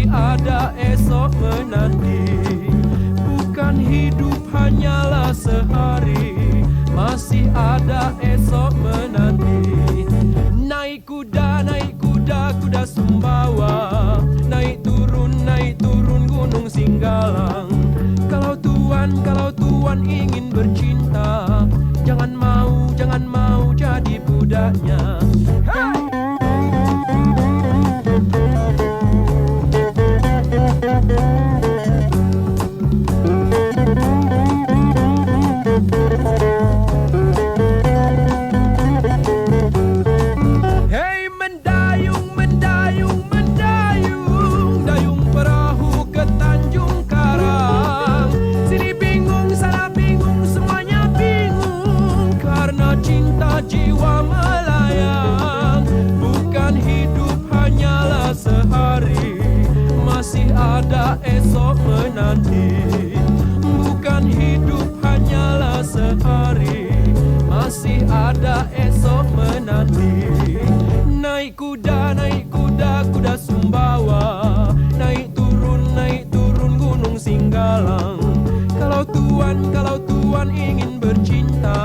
ada esok menanti. Bukan hidup hanyalah sehari, masih ada esok menanti. Naik kuda, kuda Sumbawa, naik turun gunung Singgalang. Kalau tuan ingin bercinta, jangan mau jadi budaknya. Hey! Dayung perahu ke Tanjung Karang. Sini bingung, sana bingung, semuanya bingung, karena cinta jiwa melayang. Bukan hidup hanyalah sehari, masih ada esok menanti. Bukan hidup hanyalah sehari, masih ada esok menanti. Naik kuda, kuda Sumbawa, naik turun gunung Singgalang. Kalau tuan ingin bercinta,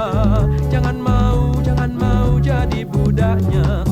jangan mau jadi budaknya.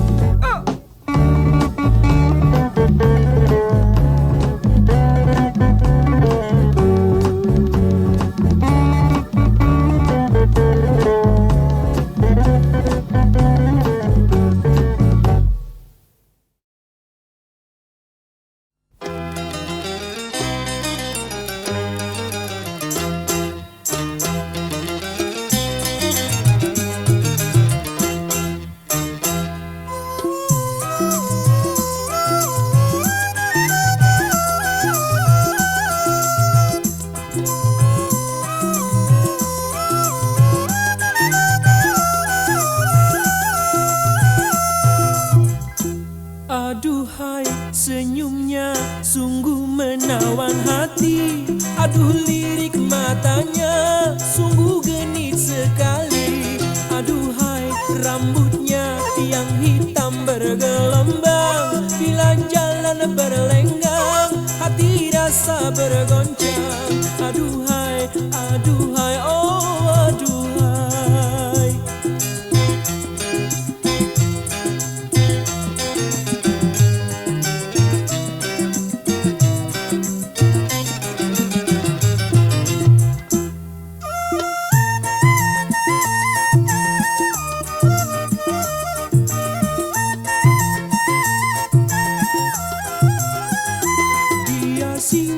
Aduhai senyumnya sungguh menawan hati. Aduh lirik matanya sungguh genit sekali. Aduhai rambutnya yang hitam bergelombang, bila jalan berlenggang hati rasa bergoncang. Aduhai, aduhai, oh aduhai.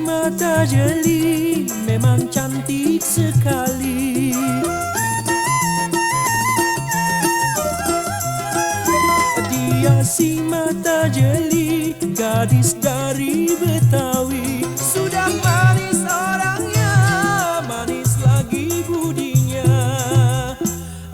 Mata jeli memang cantik sekali. Dia si mata jeli, gadis dari Betawi. Sudah manis orangnya, manis lagi budinya.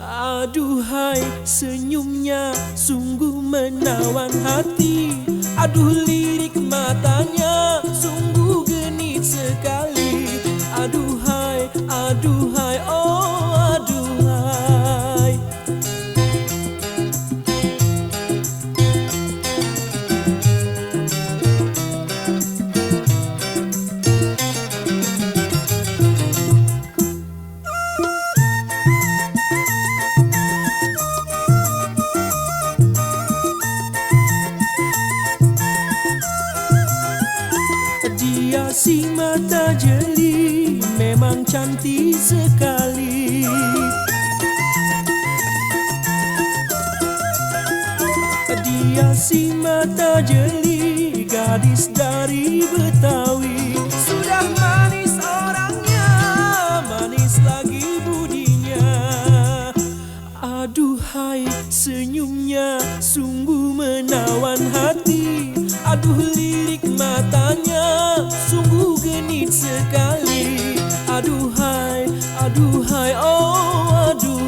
Aduhai senyumnya sungguh menawan hati. Aduh lirik matanya sungguh genit sekali. Aduhai, aduhai, oh aduhai. Dia si mata jeli memang cantik sekali. Dia si mata jeli, gadis dari Betawi. Sudah manis orangnya, manis lagi budinya. Aduhai senyumnya sungguh menawan hati. Aduh lirik matanya sungguh genit sekali. Aduhai, aduhai, oh aduhai.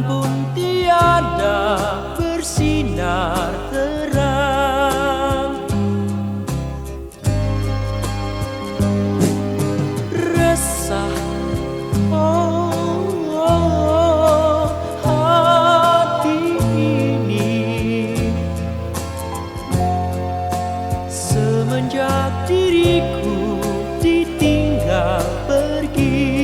pun tiada bersinar terang. Resah hati ini semenjak diriku ditinggal pergi.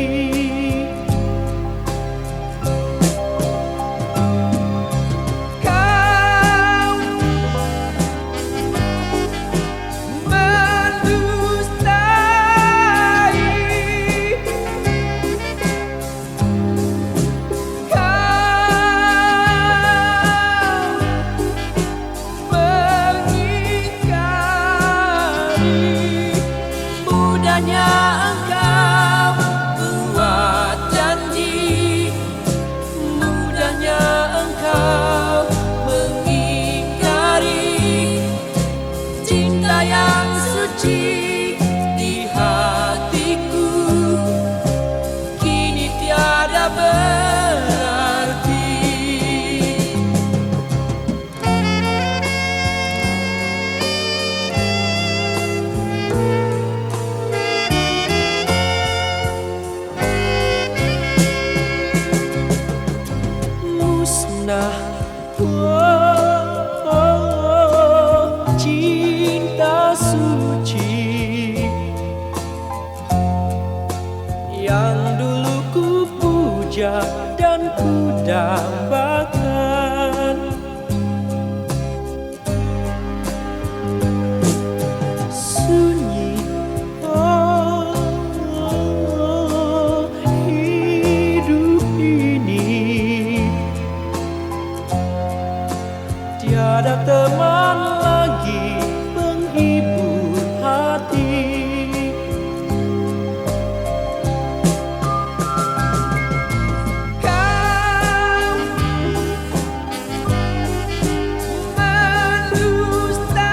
Cinta suci yang dulu ku puja dan ku dambakan, sunyi hidup ini tiada teman lagi penghibur hati. Kau mendustai,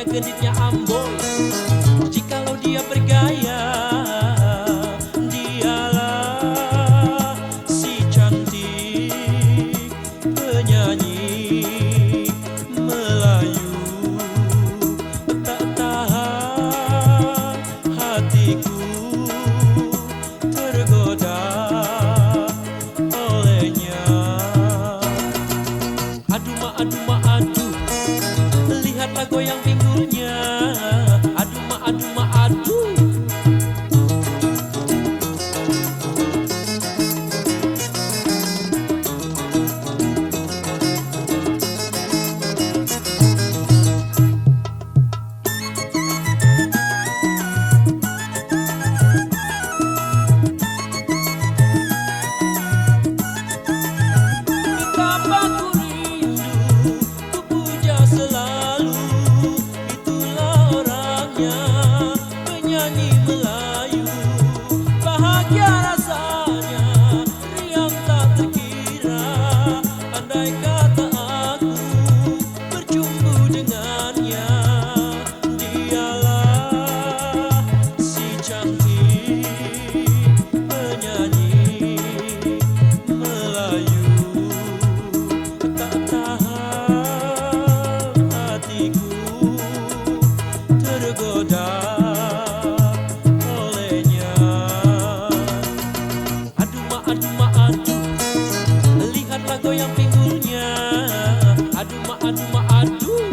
genitnya Amboy. Jikalau dia bergaya, dialah si cantik penyanyi Melayu. Tak tahan hatiku tergoda olehnya. Aduh ma aduh ma aduh, lihatlah goyang pinggulnya. Aduh ma aduh ma aduh, lihatlah goyang pinggulnya. Aduh ma aduh ma aduh.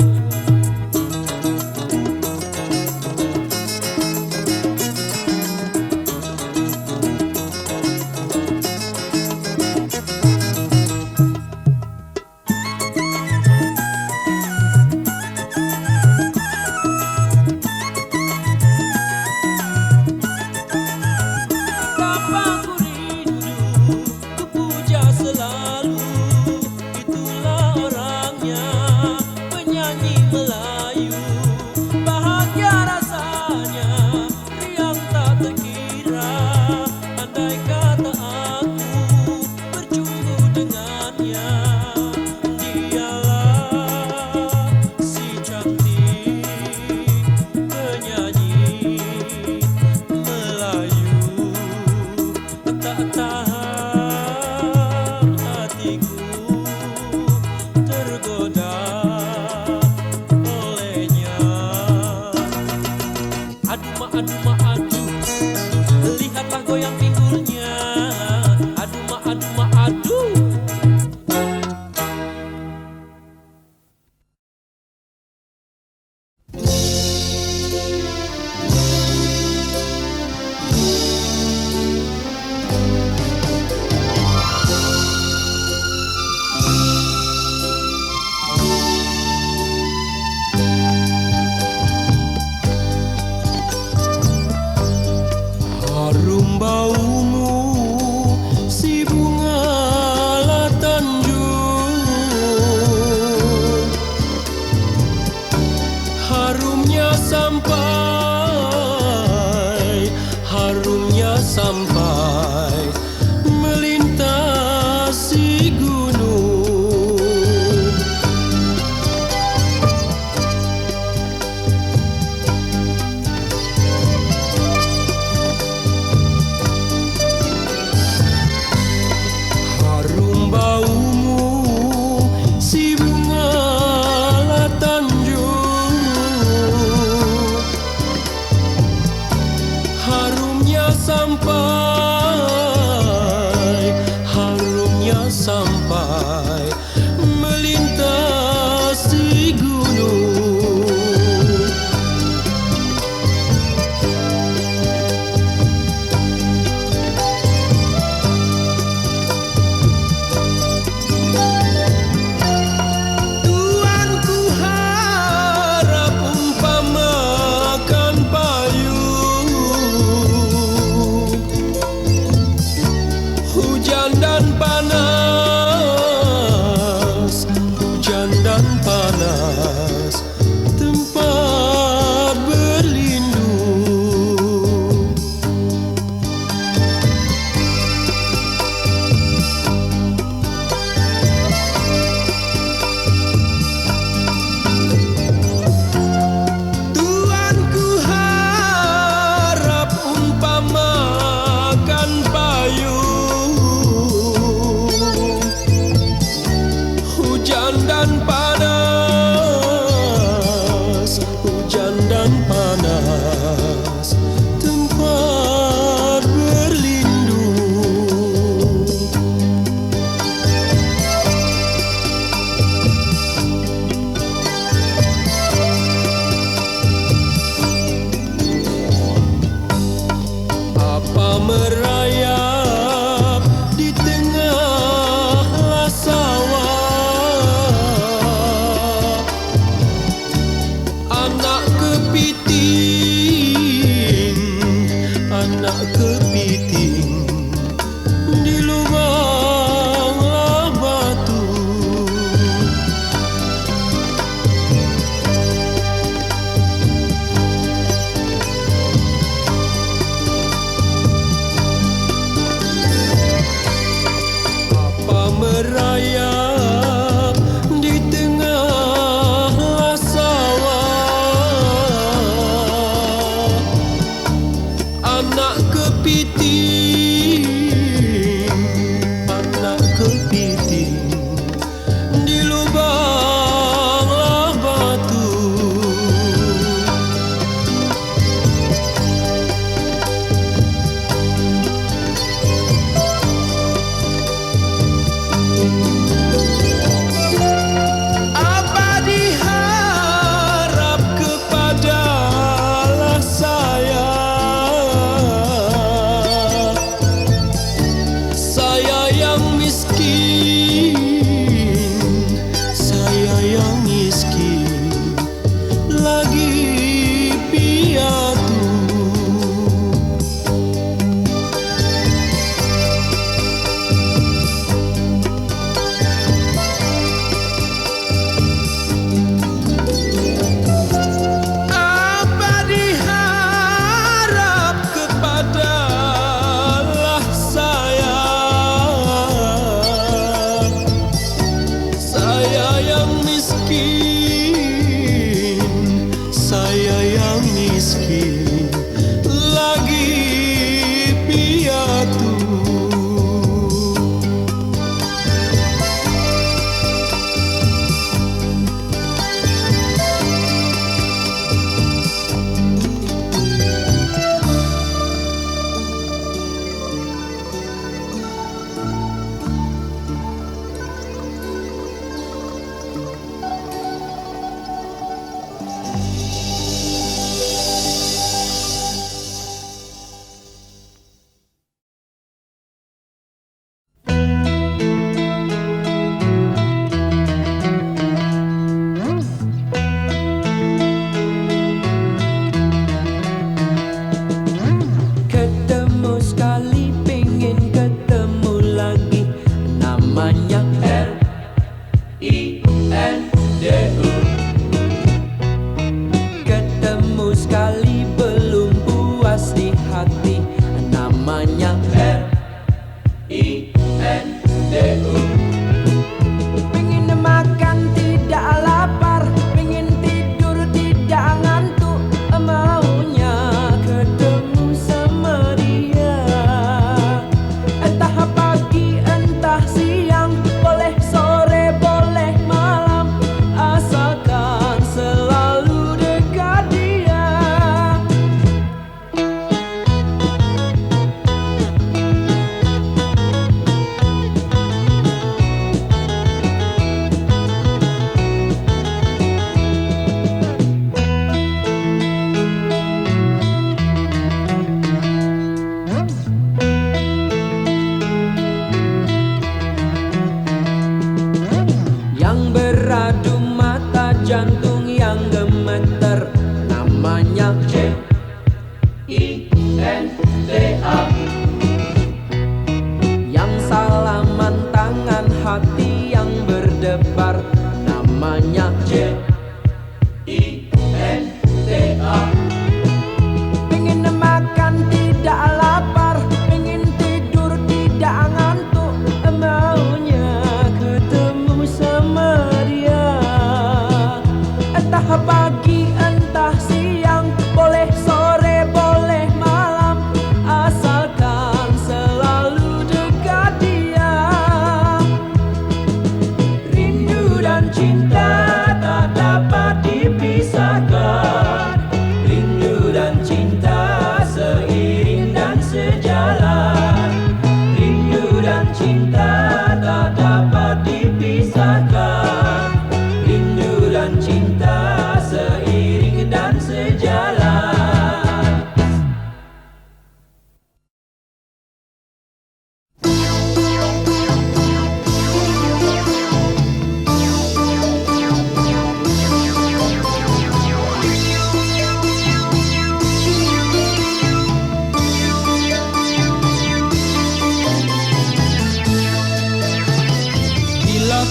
Bapakku rindu, ku puja selalu. Itulah orangnya, penyanyi Melayu. Bahagia rasanya, riang tak terkira. Andai kata aku berjumpa dengannya. Dialah si cantik penyanyi Melayu. Tak tahan hatiku tergoda olehnya. Aduh ma aduh ma aduh, lihatlah goyang pinggulnya. Aduh ma aduh ma aduh. Harum baumu si bunga latanjung. Harumnya sampai melintasi gunung. Harum baumu si bunga latanjung. Harumnya sampai melintasi gunung. Tuanku harap umpamakan payung, hujan dan panas, hujan dan panas, tempat berlindung. Tuanku harap umpamakan payung, hujan dan panas, hujan dan panas, tempat berlindung. Apa merayap di tengah sawah, anak kepiting di lubang batu. Apa merayap di tengah sawah, anak kepiting di lubang batu.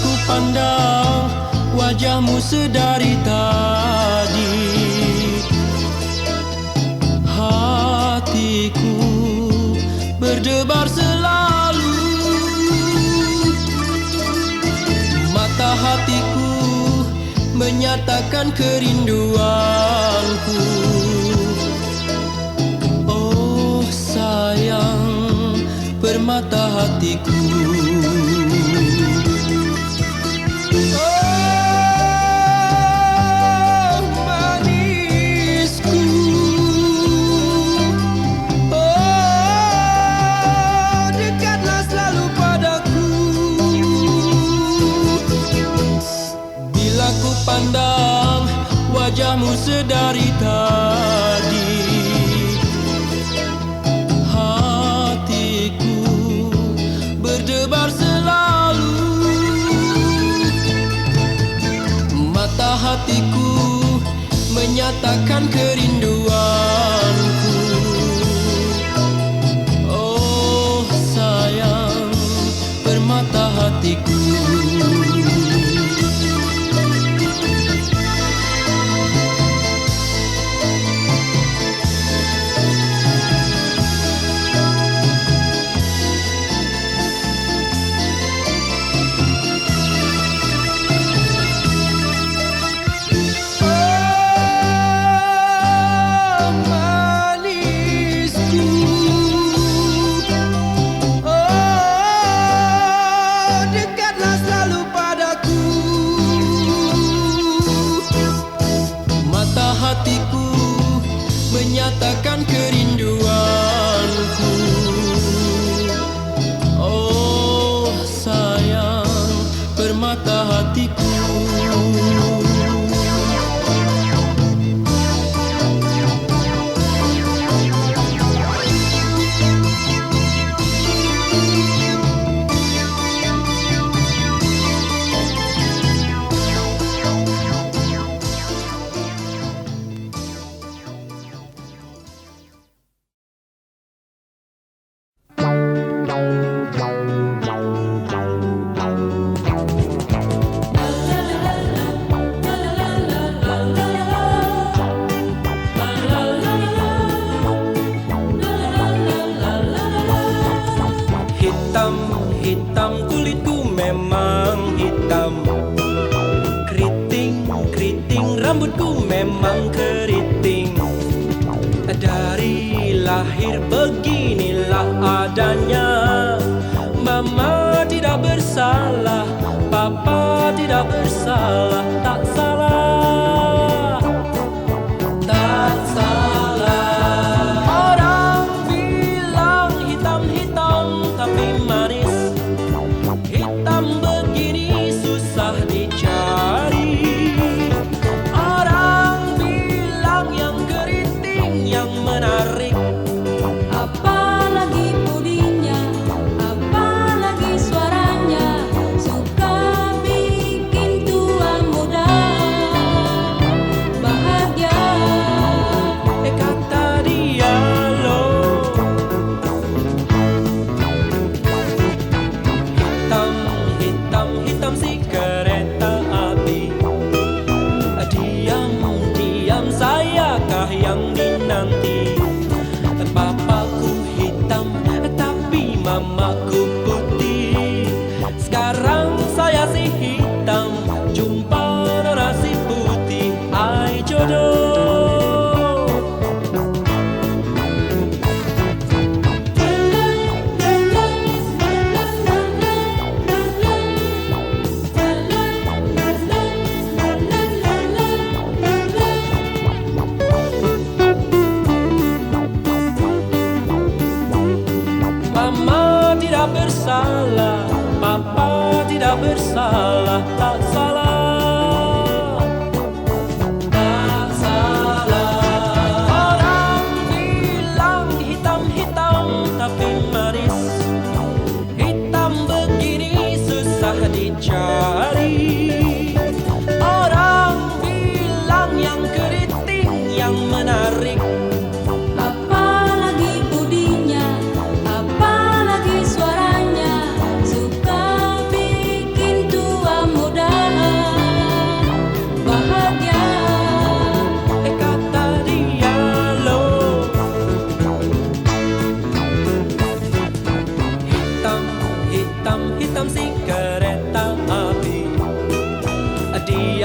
ku pandang wajahmu sedari tadi, hatiku berdebar selalu. Mata hatiku menyatakan kerinduanku. Oh sayang, permata hatiku. Oh manisku, oh dekatlah selalu padaku. Bila ku pandang wajahmu sedari tadi, hatiku berdebar selalu. Mata hatiku menyatakan kerinduanku. Oh sayang, permata hatiku. Hatiku menyatakan kerinduanku. Oh sayang, permata hatiku. Hitam kulitku memang hitam, keriting rambutku memang keriting. Dari lahir beginilah adanya. Mama tidak bersalah, papa tidak bersalah. Tak salah, tak salah. Orang bilang hitam-hitam tapi manis. Hitam begini susah dicari. Orang bilang yang keriting yang menarik. Apalagi pudingnya, apalagi suaranya, suka bikin tua muda bahagia. Kata dia loh, hitam si kereta api. Diam sayakah yang dinanti. Papaku hitam tapi mamaku putih. Sekarang saya si hitam, jumpa nona si putih. Ai jodoh. Mama tidak bersalah, papa tidak bersalah. Tak salah, tak salah. Orang bilang hitam-hitam tapi manis. Hitam begini susah dicari. Orang bilang yang keriting yang menarik. Apalagi pudingnya, apalagi suaranya, suka bikin tua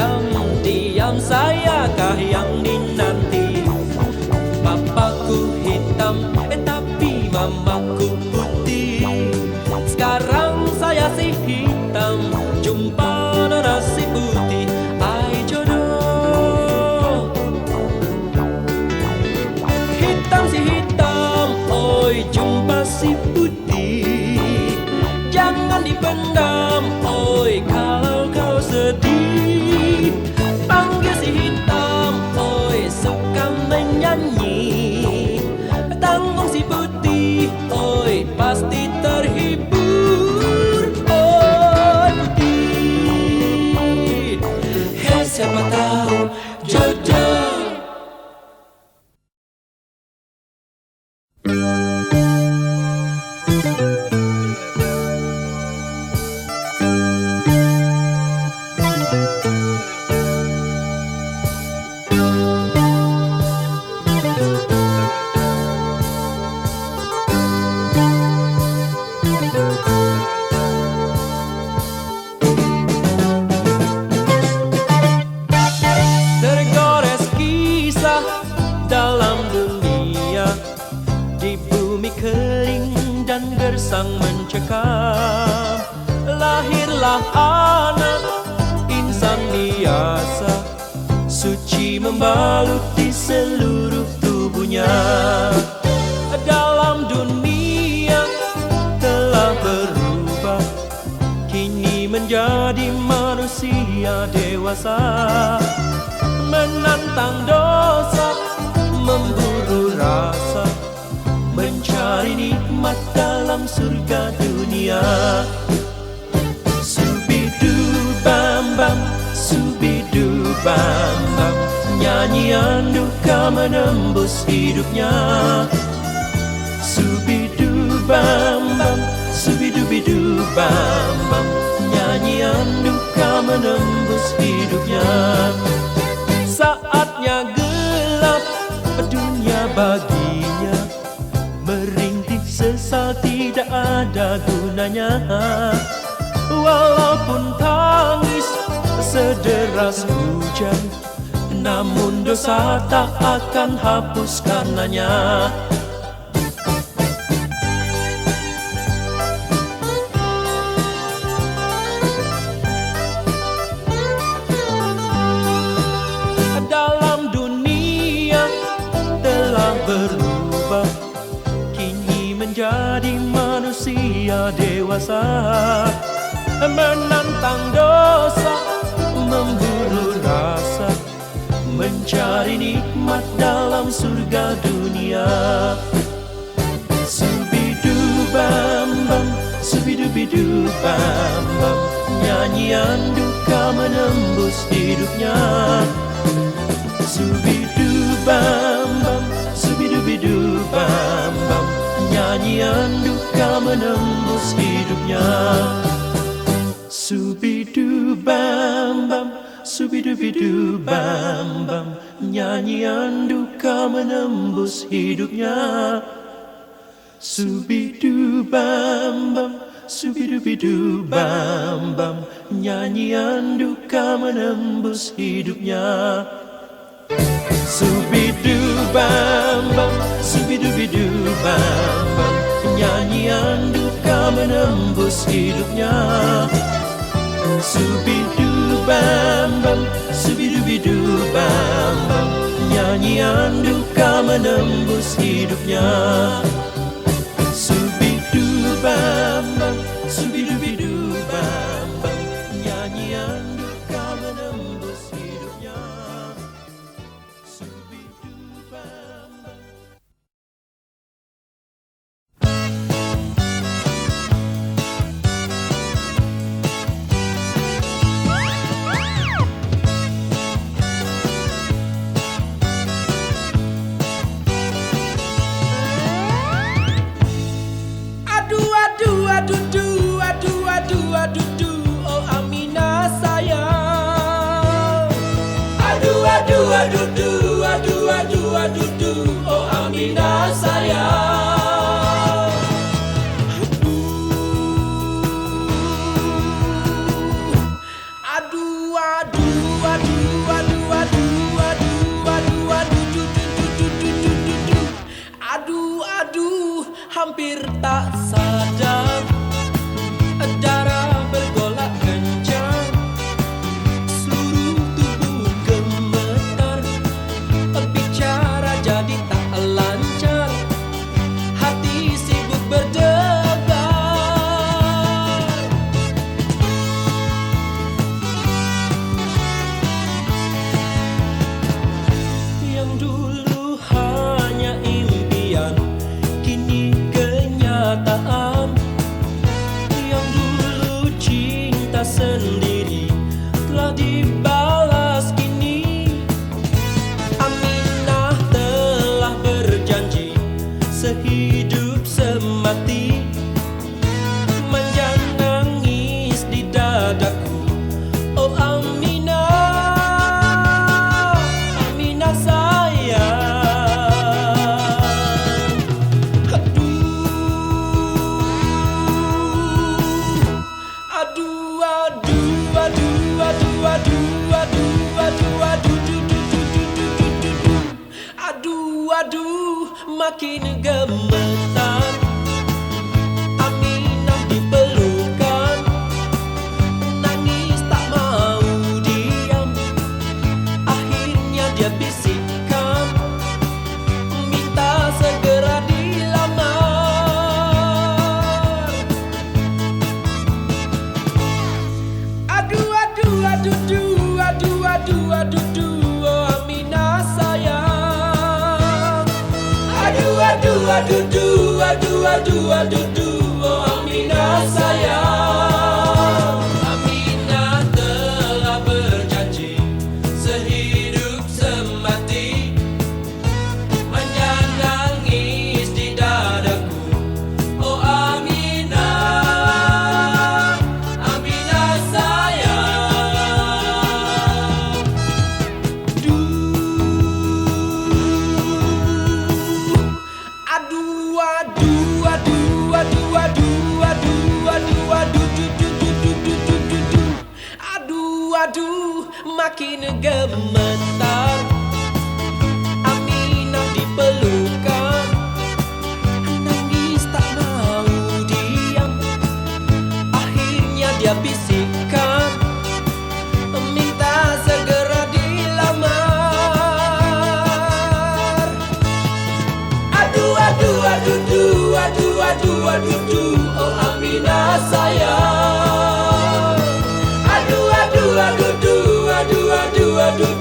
Diam-diam sayakah yang dinanti? Papaku hitam, tapi mamaku putih. Sekarang saya si hitam, jumpa nona si putih. Ai jodoh. Hitam si hitam, oi jumpa si putih. Jangan dipendam, oi kalau kau sedih. Panggil si hitam, oi suka menyanyi. Tanggung si putih, oi pasti terhibur. Oi putih, hei siapa tahu jodoh. Tergores kisah dalam dunia, di bumi kering dan gersang mencekam. Lahirlah anak insan biasa, suci membaluti seluruh tubuhnya. Dalam dunia telah berubah, kini menjadi manusia dewasa. Menantang dosa, memburu rasa, mencari nikmat dalam surga dunia. Subidu bam bam, subidu bam bam, nyanyian duka menembus hidupnya. Subidu bam bam, subidu bidu bam bam, nyanyian duka menembus hidupnya. Saatnya gelap dunia baginya, merintih sesal tidak ada gunanya. Walaupun tangis sederas hujan, namun dosa tak akan hapus karenanya. Dalam dunia telah berubah, kini menjadi manusia dewasa. Menantang dosa, memburu rasa, mencari nikmat dalam surga dunia. Subidu bam bam, subidu bidu bam bam, nyanyian duka menembus hidupnya. Subidu bam bam, subidu bidu bam bam, nyanyian duka menembus hidupnya. Subidu bam bam, subidu bidu bam bam, nyanyian duka menembus hidupnya. Subidu bam bam, subidu bidu bam bam, nyanyian duka menembus hidupnya. Subidu bam bam, subidu bidu bam bam, nyanyian duka menembus hidupnya. Subidu bam bam, subidu bidu bam bam, nyanyian duka menembus hidupnya. Subidu bam bam, subidu bidu bam bam, nyanyian duka menembus hidupnya. Subidu bam bam. Aduh, aduh, aduh, aduh, aduh, aduh, aduh, aduh, aduh, aduh, aduh, makin gemetar. Aminah dipelukan, nangis tak mau diam. Akhirnya dia bisikkan, minta segera dilamar. Aduh, aduh, aduh, aduh, aduh, aduh, aduh, oh Aminah sayang. Aduh, aduh, aduh, aduh, aduh, aduh, oh Aminah sayang. Aminah telah berjanji sehidup semati menangis di dadaku. Oh Aminah, Aminah sayang. Aduh, aduh, aduh, aduh, aduh, aduh, aduh, aduh, aduh, aduh, makin gemetar. Aminah dipelukan, nangis tak mau diam. Akhirnya dia bisikkan, minta segera dilamar. Aduh, aduh, aduh, aduh, aduh, aduh, oh Aminah sayang. Aduh, aduh, aduh, aduh, aduh, aduh,